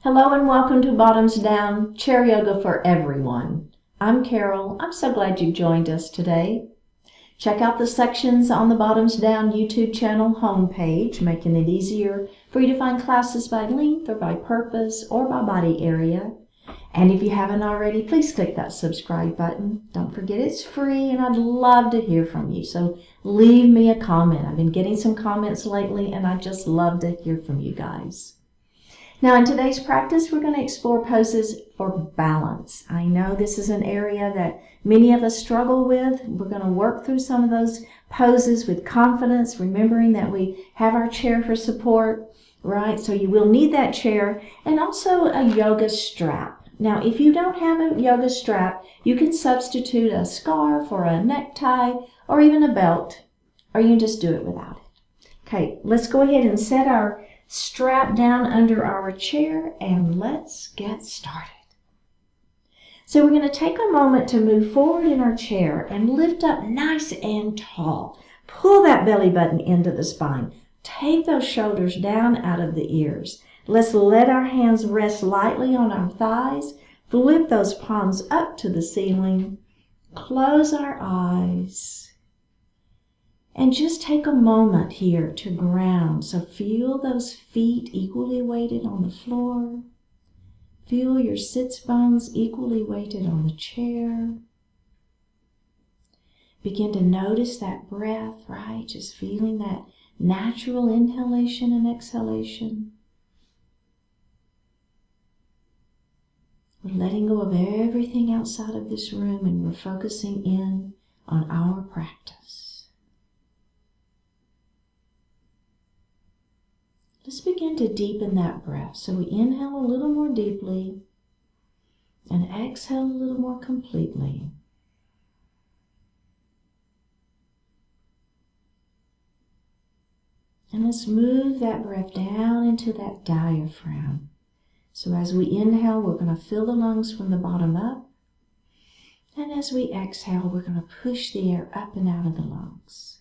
Hello and welcome to Bottoms Down, Chair Yoga for Everyone. I'm Carol. I'm so glad you joined us today. Check out the sections on the Bottoms Down YouTube channel homepage, making it easier for you to find classes by length or by purpose or by body area. And if you haven't already, please click that subscribe button. Don't forget it's free and I'd love to hear from you. So leave me a comment. I've been getting some comments lately and I just love to hear from you guys. Now in today's practice, we're going to explore poses for balance. I know this is an area that many of us struggle with. We're going to work through some of those poses with confidence, remembering that we have our chair for support, right? So you will need that chair and also a yoga strap. Now, if you don't have a yoga strap, you can substitute a scarf or a necktie or even a belt, or you can just do it without it. Okay, let's go ahead and set our strap down under our chair and let's get started. So we're going to take a moment to move forward in our chair and lift up nice and tall. Pull that belly button into the spine. Take those shoulders down out of the ears. Let's let our hands rest lightly on our thighs. Flip those palms up to the ceiling. Close our eyes. And just take a moment here to ground. So feel those feet equally weighted on the floor. Feel your sits bones equally weighted on the chair. Begin to notice that breath, right? Just feeling that natural inhalation and exhalation. We're letting go of everything outside of this room and we're focusing in on our practice. Let's begin to deepen that breath. So we inhale a little more deeply and exhale a little more completely. And let's move that breath down into that diaphragm. So as we inhale, we're going to fill the lungs from the bottom up. And as we exhale, we're going to push the air up and out of the lungs.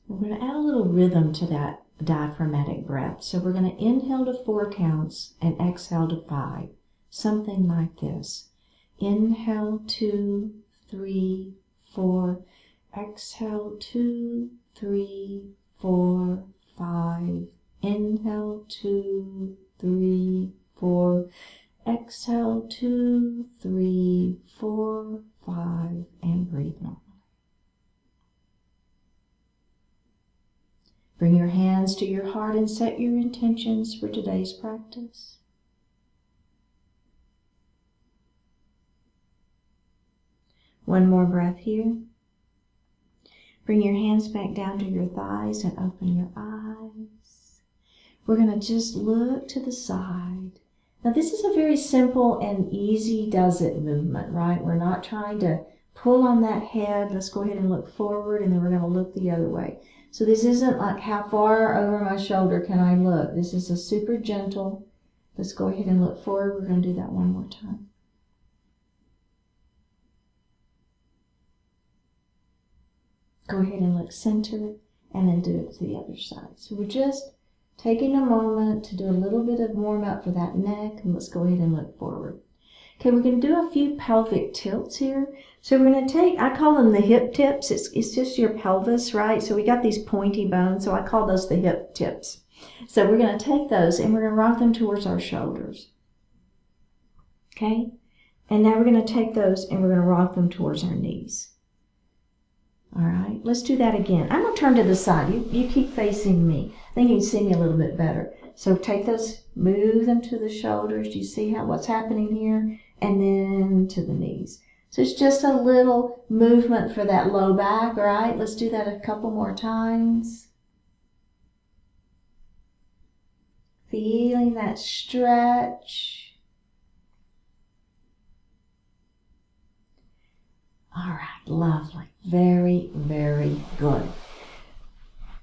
We're going to add a little rhythm to that diaphragmatic breath. So we're going to inhale to 4 counts and exhale to 5. Something like this. Inhale 2, 3, 4. Exhale 2, 3, 4, 5. Inhale 2, 3, 4. Exhale 2, 3, 4, 5. And breathe normally. Bring your hands to your heart and set your intentions for today's practice. One more breath here. Bring your hands back down to your thighs and open your eyes. We're going to just look to the side. Now this is a very simple and easy does-it movement, right? We're not trying to pull on that head. Let's go ahead and look forward and then we're going to look the other way. So this isn't like how far over my shoulder can I look. This is a super gentle. Let's go ahead and look forward. We're going to do that one more time. Go ahead and look center and then do it to the other side. So we're just taking a moment to do a little bit of warm up for that neck and let's go ahead and look forward. Okay, we're going to do a few pelvic tilts here. So we're going to take, I call them the hip tips. It's just your pelvis, right? So we got these pointy bones, so I call those the hip tips. So we're going to take those and we're going to rock them towards our shoulders. Okay? And now we're going to take those and we're going to rock them towards our knees. All right, let's do that again. I'm going to turn to the side. You keep facing me. I think you can see me a little bit better. So take those, move them to the shoulders. Do you see what's happening here? And then to the knees. So it's just a little movement for that low back, all right? Let's do that a couple more times. Feeling that stretch. All right, lovely. Very, very good.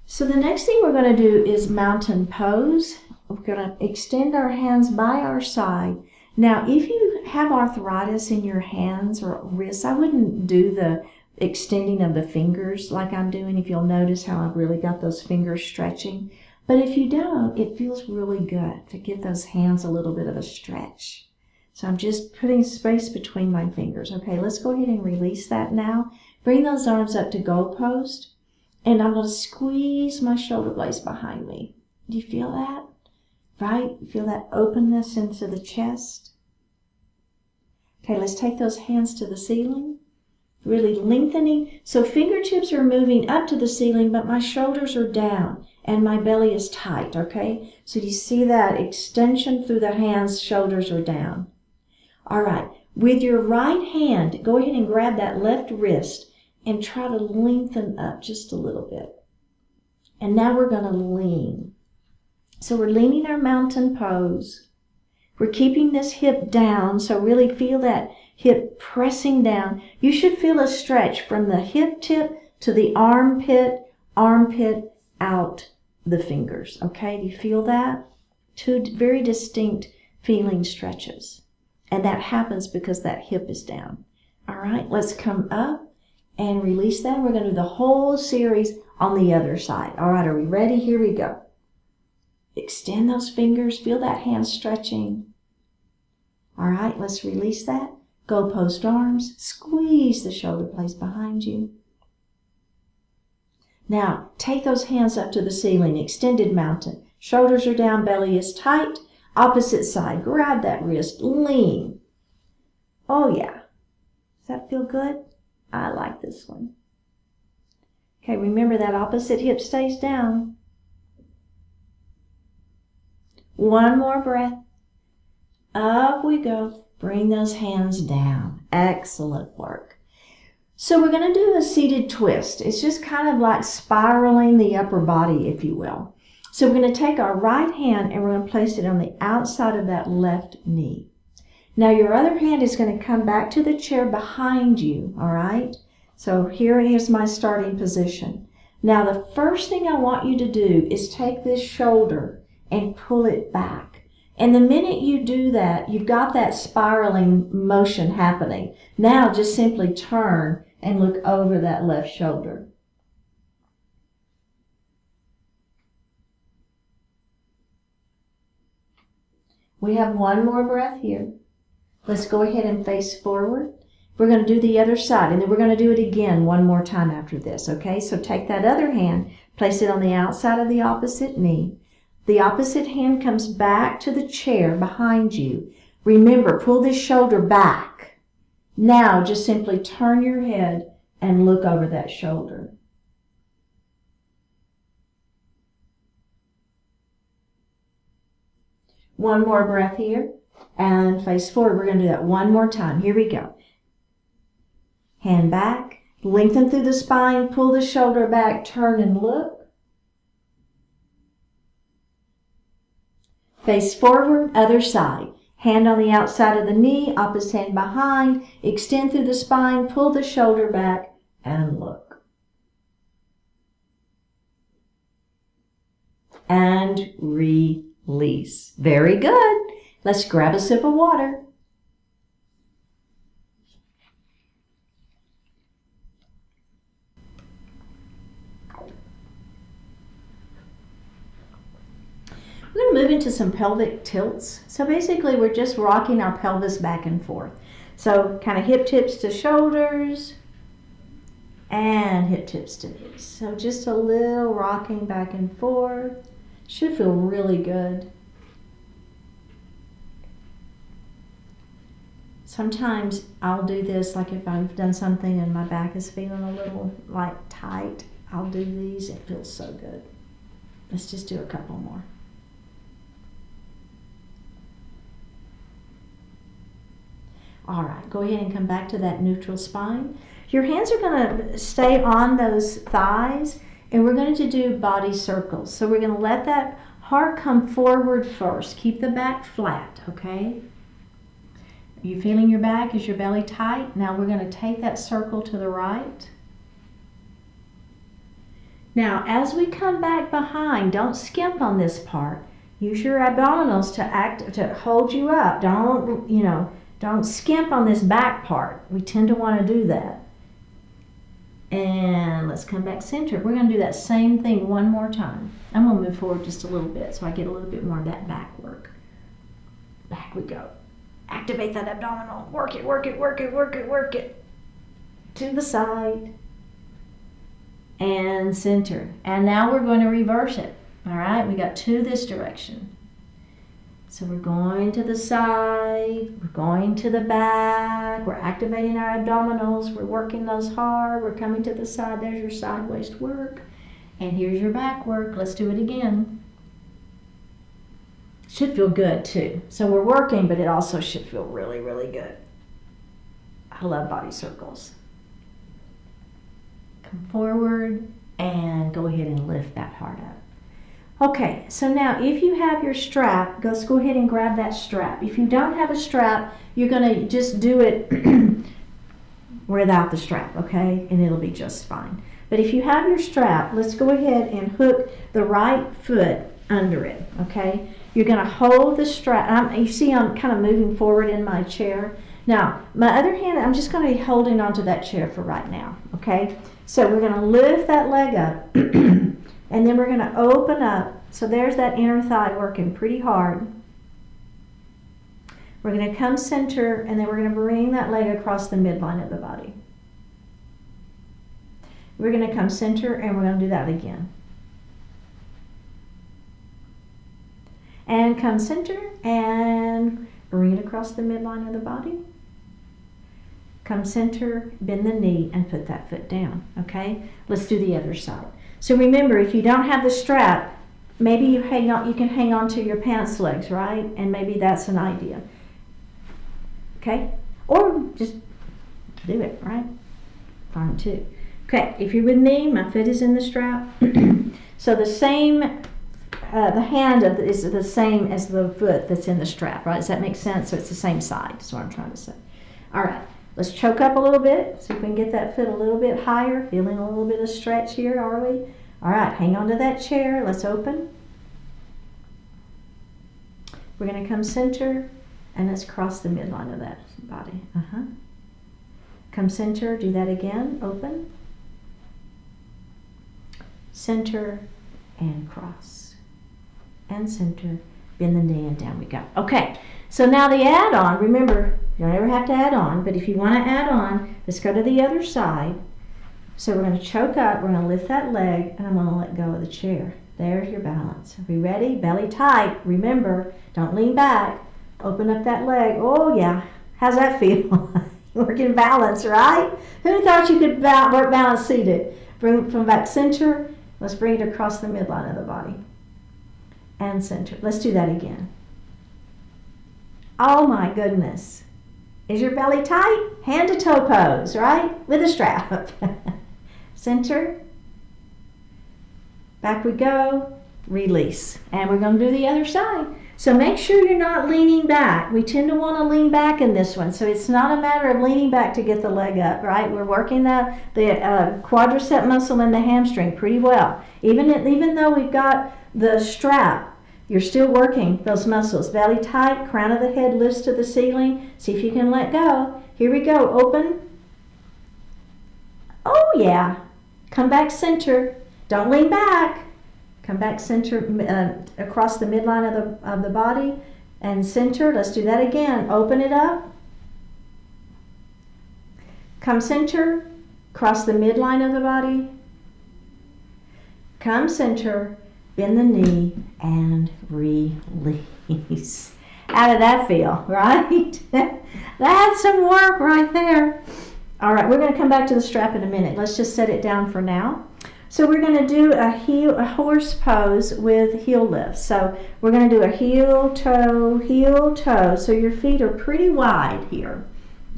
So the next thing we're going to do is mountain pose. We're going to extend our hands by our side. Now, if you have arthritis in your hands or wrists, I wouldn't do the extending of the fingers like I'm doing. If you'll notice how I've really got those fingers stretching. But if you don't, it feels really good to give those hands a little bit of a stretch. So I'm just putting space between my fingers. Okay, let's go ahead and release that now. Bring those arms up to GoHPO. And I'm going to squeeze my shoulder blades behind me. Do you feel that? Right? You feel that openness into the chest? Okay, let's take those hands to the ceiling. Really lengthening. So fingertips are moving up to the ceiling, but my shoulders are down and my belly is tight, okay? So do you see that extension through the hands, shoulders are down. All right, with your right hand, go ahead and grab that left wrist and try to lengthen up just a little bit. And now we're going to lean. So we're leaning our mountain pose. We're keeping this hip down, so really feel that hip pressing down. You should feel a stretch from the hip tip to the armpit out the fingers, okay? Do you feel that? Two very distinct feeling stretches. And that happens because that hip is down. All right, let's come up and release that. We're going to do the whole series on the other side. All right, are we ready? Here we go. Extend those fingers. Feel that hand stretching. All right, let's release that. GoHPO arms. Squeeze the shoulder blades behind you. Now, take those hands up to the ceiling. Extended mountain. Shoulders are down, belly is tight. Opposite side. Grab that wrist. Lean. Oh, yeah. Does that feel good? I like this one. Okay, remember that opposite hip stays down. One more breath. Up we go. Bring those hands down. Excellent work. So we're going to do a seated twist. It's just kind of like spiraling the upper body, if you will. So we're going to take our right hand and we're going to place it on the outside of that left knee. Now your other hand is going to come back to the chair behind you, all right? So here is my starting position. Now the first thing I want you to do is take this shoulder and pull it back. And the minute you do that, you've got that spiraling motion happening. Now just simply turn and look over that left shoulder. We have one more breath here. Let's go ahead and face forward. We're going to do the other side, and then we're going to do it again one more time after this, okay? So take that other hand, place it on the outside of the opposite knee. The opposite hand comes back to the chair behind you. Remember, pull this shoulder back. Now, just simply turn your head and look over that shoulder. One more breath here. And face forward. We're going to do that one more time. Here we go. Hand back. Lengthen through the spine. Pull the shoulder back. Turn and look. Face forward. Other side. Hand on the outside of the knee. Opposite hand behind. Extend through the spine. Pull the shoulder back and look. And release. Very good. Let's grab a sip of water. We're going to move into some pelvic tilts. So basically we're just rocking our pelvis back and forth. So kind of hip tips to shoulders and hip tips to knees. So just a little rocking back and forth. Should feel really good. Sometimes I'll do this, like if I've done something and my back is feeling a little like tight, I'll do these. It feels so good. Let's just do a couple more. All right, go ahead and come back to that neutral spine. Your hands are going to stay on those thighs, and we're going to do body circles. So we're going to let that heart come forward first. Keep the back flat, okay? Are you feeling your back? Is your belly tight? Now we're going to take that circle to the right. Now as we come back behind, don't skimp on this part. Use your abdominals to hold you up. Don't skimp on this back part. We tend to want to do that. And let's come back center. We're going to do that same thing one more time. I'm going to move forward just a little bit so I get a little bit more of that back work. Back we go. Activate that abdominal. Work it, work it, work it, work it, work it. To the side. And center. And now we're going to reverse it. All right, we got two this direction. So we're going to the side, we're going to the back, we're activating our abdominals, we're working those hard, we're coming to the side. There's your side waist work. And here's your back work. Let's do it again. Should feel good too. So we're working, but it also should feel really, really good. I love body circles. Come forward and go ahead and lift that heart up. Okay, so now if you have your strap, let's go ahead and grab that strap. If you don't have a strap, you're going to just do it without the strap, okay? And it'll be just fine. But if you have your strap, let's go ahead and hook the right foot under it, okay? You're going to hold the strap. You see I'm kind of moving forward in my chair. Now, my other hand, I'm just going to be holding onto that chair for right now, okay? So we're going to lift that leg up. And then we're going to open up. So there's that inner thigh working pretty hard. We're going to come center, and then we're going to bring that leg across the midline of the body. We're going to come center, and we're going to do that again. And come center, and bring it across the midline of the body. Come center, bend the knee, and put that foot down, okay? Let's do the other side. So remember, if you don't have the strap, maybe you can hang on to your pants legs, right? And maybe that's an idea. Okay? Or just do it, right? Fine too. Okay, if you're with me, my foot is in the strap. So the same, the hand is the same as the foot that's in the strap, right? Does that make sense? So it's the same side, is what I'm trying to say. All right. Let's choke up a little bit, see if we can get that foot a little bit higher. Feeling a little bit of stretch here, are we? All right, hang on to that chair. Let's open. We're going to come center, and let's cross the midline of that body. Come center, do that again. Open. Center, and cross. And center, bend the knee, and down we go. Okay, so now the add-on, remember, you don't ever have to add on, but if you want to add on, let's go to the other side. So we're going to choke up, we're going to lift that leg, and I'm going to let go of the chair. There's your balance. Are we ready? Belly tight. Remember, don't lean back. Open up that leg. Oh yeah, how's that feel? Working balance, right? Who thought you could work balance seated? Bring it from back center. Let's bring it across the midline of the body. And center. Let's do that again. Oh my goodness. Is your belly tight? Hand to toe pose, right? With a strap. Center. Back we go. Release. And we're going to do the other side. So make sure you're not leaning back. We tend to want to lean back in this one. So it's not a matter of leaning back to get the leg up, right? We're working the quadricep muscle and the hamstring pretty well. Even though we've got the strap, you're still working those muscles. Belly tight, crown of the head lifts to the ceiling. See if you can let go. Here we go. Open. Oh, yeah. Come back center. Don't lean back. Come back center across the midline of the body and center. Let's do that again. Open it up. Come center. Cross the midline of the body. Come center. Bend the knee and release. How did that feel, right? That's some work right there. All right, we're going to come back to the strap in a minute. Let's just set it down for now. So we're going to do a horse pose with heel lifts. So we're going to do a heel, toe. So your feet are pretty wide here.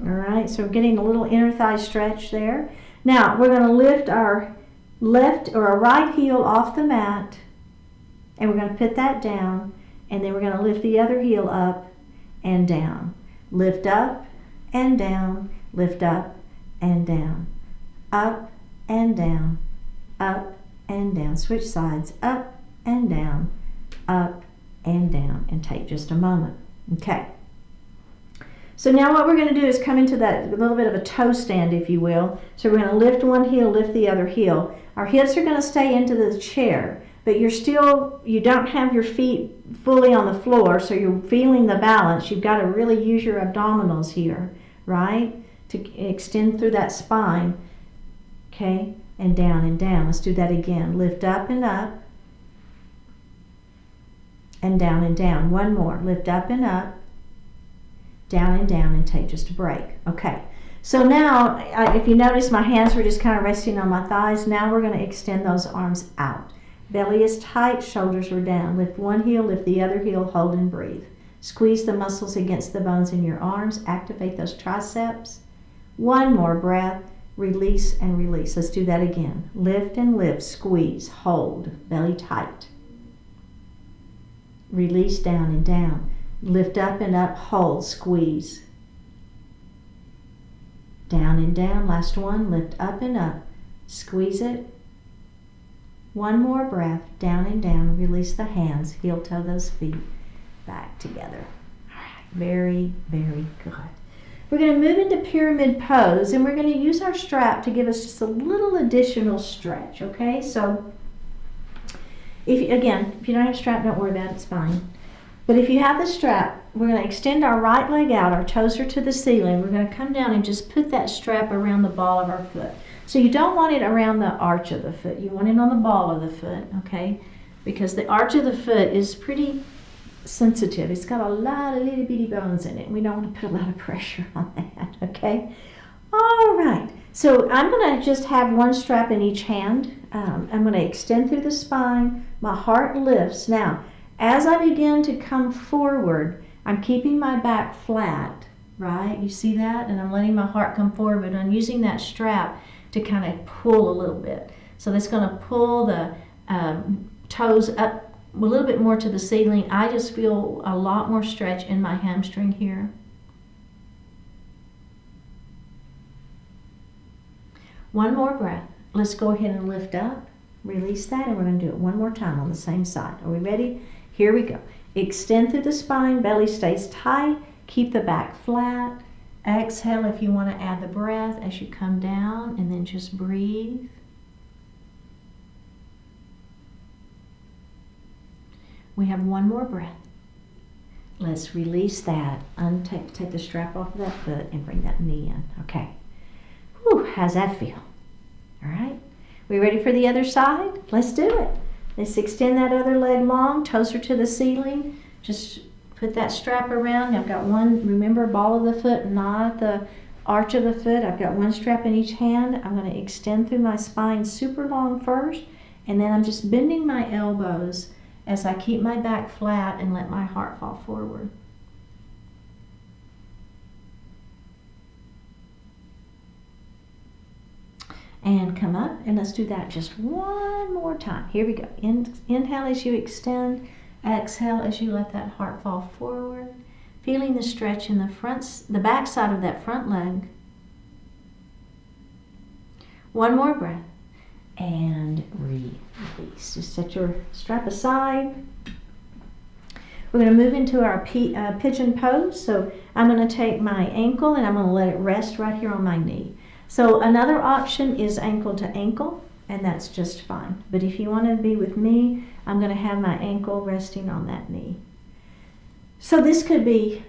All right, so we're getting a little inner thigh stretch there. Now we're going to lift our left or our right heel off the mat. And we're going to put that down, and then we're going to lift the other heel up and down. Lift up and down, lift up and down, up and down, up and down. Switch sides, up and down, and take just a moment. Okay. So now what we're going to do is come into that little bit of a toe stand, if you will. So we're going to lift one heel, lift the other heel. Our hips are going to stay into the chair, but you don't have your feet fully on the floor, so you're feeling the balance. You've got to really use your abdominals here, right? To extend through that spine. Okay, and down and down. Let's do that again. Lift up and up. And down and down. One more. Lift up and up. Down and take just a break. Okay, so now if you notice my hands were just kind of resting on my thighs. Now we're going to extend those arms out. Belly is tight, shoulders are down. Lift one heel, lift the other heel, hold and breathe. Squeeze the muscles against the bones in your arms. Activate those triceps. One more breath. Release and release. Let's do that again. Lift and lift, squeeze, hold, belly tight. Release down and down. Lift up and up, hold, squeeze. Down and down, last one, lift up and up, squeeze it. One more breath, down and down, release the hands, heel toe those feet back together. All right, very, very good. We're going to move into pyramid pose, and we're going to use our strap to give us just a little additional stretch, okay? So, if you don't have a strap, don't worry about it, it's fine. But if you have the strap, we're going to extend our right leg out, our toes are to the ceiling. We're going to come down and just put that strap around the ball of our foot. So you don't want it around the arch of the foot. You want it on the ball of the foot, okay? Because the arch of the foot is pretty sensitive. It's got a lot of little bitty bones in it. We don't want to put a lot of pressure on that, okay? All right. So I'm going to just have one strap in each hand. I'm going to extend through the spine. My heart lifts. Now, as I begin to come forward, I'm keeping my back flat, right? You see that? And I'm letting my heart come forward, but I'm using that strap to kind of pull a little bit. So that's going to pull the toes up a little bit more to the ceiling. I just feel a lot more stretch in my hamstring here. One more breath. Let's go ahead and lift up, release that, and we're going to do it one more time on the same side. Are we ready? Here we go. Extend through the spine, belly stays tight, keep the back flat. Exhale if you want to add the breath as you come down, and then just breathe. We have one more breath. Let's release that. Take the strap off of that foot and bring that knee in. Okay. Whew, how's that feel? All right. We ready for the other side? Let's do it. Let's extend that other leg long, toes are to the ceiling. Just put that strap around. I've got one, remember, ball of the foot, not the arch of the foot. I've got one strap in each hand. I'm going to extend through my spine super long first, and then I'm just bending my elbows as I keep my back flat and let my heart fall forward. And come up, and let's do that just one more time. Here we go. Inhale as you extend. Exhale as you let that heart fall forward. Feeling the stretch in the back side of that front leg. One more breath. And release. Just set your strap aside. We're going to move into our pigeon pose. So I'm going to take my ankle and I'm going to let it rest right here on my knee. So another option is ankle to ankle, and that's just fine. But if you want to be with me, I'm going to have my ankle resting on that knee. So this could be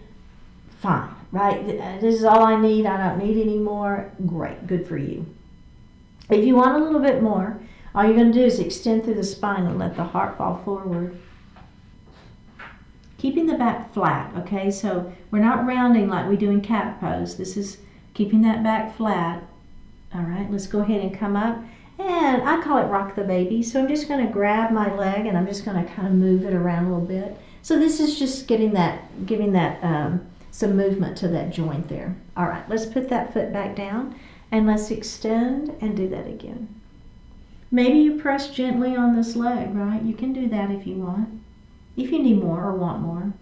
fine, right? This is all I need. I don't need any more. Great, good for you. If you want a little bit more, all you're going to do is extend through the spine and let the heart fall forward. Keeping the back flat, okay? So we're not rounding like we do in cat pose. This is keeping that back flat. All right, let's go ahead and come up. And I call it rock the baby. So I'm just going to grab my leg and I'm just going to kind of move it around a little bit. So this is just giving that some movement to that joint there. All right, let's put that foot back down and let's extend and do that again. Maybe you press gently on this leg, right? You can do that if you want. If you need more or want more.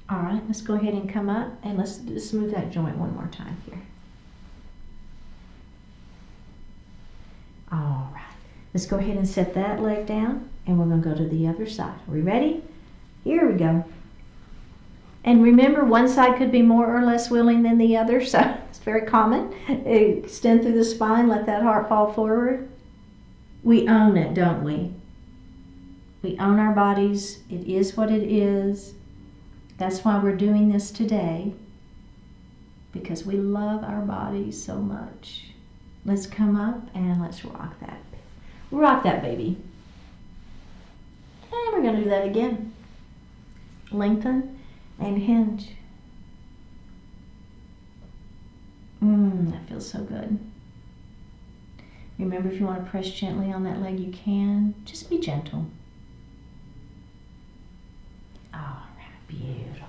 All right, let's go ahead and come up and let's just move that joint one more time here. All right, let's go ahead and set that leg down and we're going to go to the other side. Are we ready? Here we go. And remember, one side could be more or less willing than the other, so it's very common. Extend through the spine, let that heart fall forward. We own it, don't we? We own our bodies. It is what it is. That's why we're doing this today, because we love our bodies so much. Let's come up and let's rock that. Rock that baby. And we're going to do that again. Lengthen and hinge. That feels so good. Remember, if you want to press gently on that leg, you can. Just be gentle. All right, beautiful.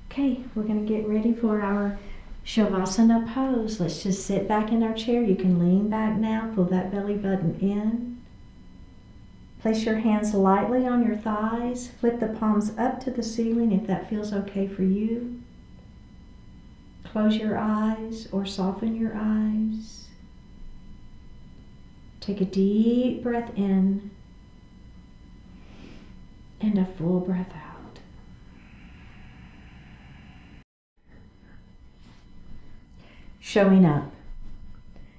Okay, we're going to get ready for our Shavasana Pose. Let's just sit back in our chair. You can lean back now, pull that belly button in. Place your hands lightly on your thighs. Flip the palms up to the ceiling if that feels okay for you. Close your eyes or soften your eyes. Take a deep breath in and a full breath out. Showing up.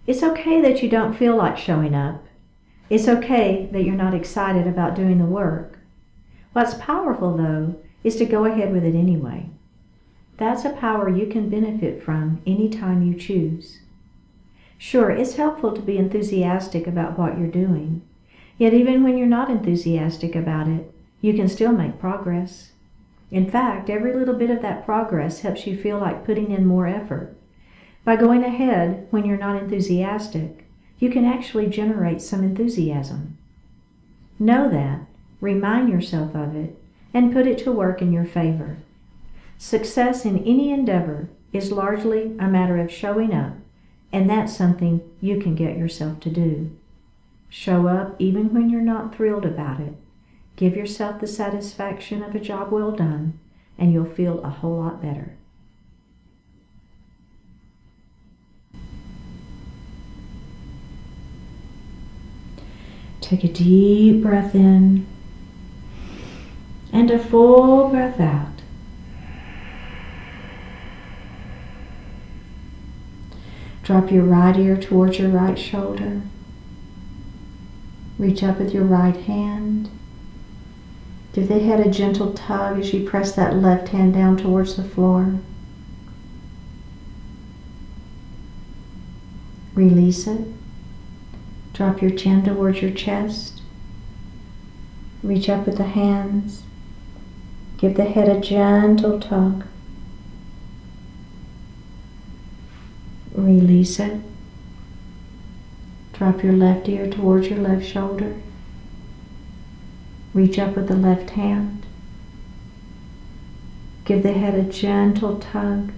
It's okay that you don't feel like showing up. It's okay that you're not excited about doing the work. What's powerful, though, is to go ahead with it anyway. That's a power you can benefit from anytime you choose. Sure, it's helpful to be enthusiastic about what you're doing. Yet even when you're not enthusiastic about it, you can still make progress. In fact, every little bit of that progress helps you feel like putting in more effort. By going ahead when you're not enthusiastic, you can actually generate some enthusiasm. Know that, remind yourself of it, and put it to work in your favor. Success in any endeavor is largely a matter of showing up, and that's something you can get yourself to do. Show up even when you're not thrilled about it. Give yourself the satisfaction of a job well done, and you'll feel a whole lot better. Take a deep breath in and a full breath out. Drop your right ear towards your right shoulder. Reach up with your right hand. Give the head a gentle tug as you press that left hand down towards the floor. Release it. Drop your chin towards your chest. Reach up with the hands. Give the head a gentle tug. Release it. Drop your left ear towards your left shoulder. Reach up with the left hand. Give the head a gentle tug.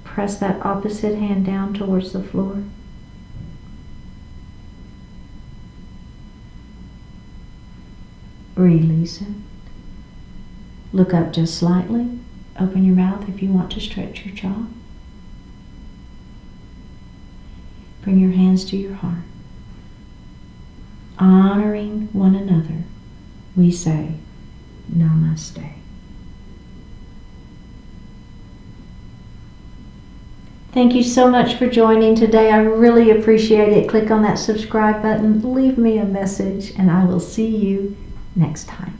Press that opposite hand down towards the floor. Release it. Look up just slightly. Open your mouth if you want to stretch your jaw. Bring your hands to your heart. Honoring one another, we say Namaste. Thank you so much for joining today. I really appreciate it. Click on that subscribe button, leave me a message, and I will see you next time.